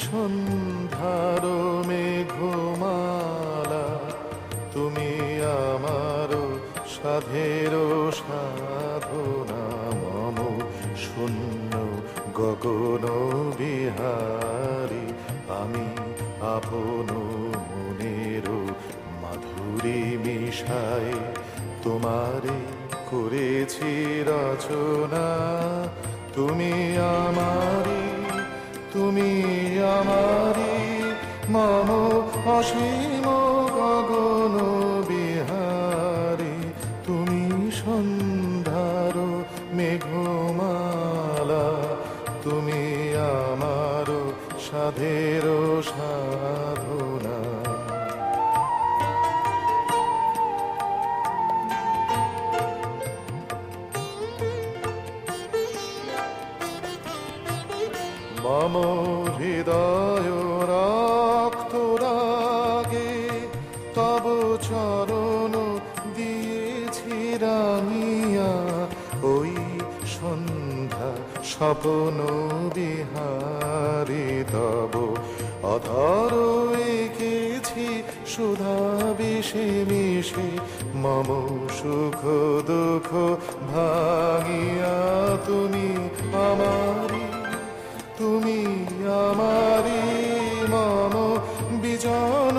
সন্ধ্যার মেঘমালা, তুমি আমার সাধের সাধনা, মম শূন্য গগন বিহারী, আমি আপন মনের মাধুরী মিশাই তোমারে করেছি রচনা। তুমি আমারি, তুমি আমারি, মম অসীম গগন বিহারী, তুমি সন্ধ্যার মেঘমালা, তুমি আমার সাধের সাধনা। মম হৃদয় রক্ত রাগে তব চরণ দিয়েছি রাঙিয়া, ওই সন্ধ্যা স্বপ্ন বিহারী তব অধর এঁকেছি সুধা বিষে মিশে, মম সুখ দুঃখ ভাঙিয়া, তুমি আমারি, তুমি আমারি, মম বিজন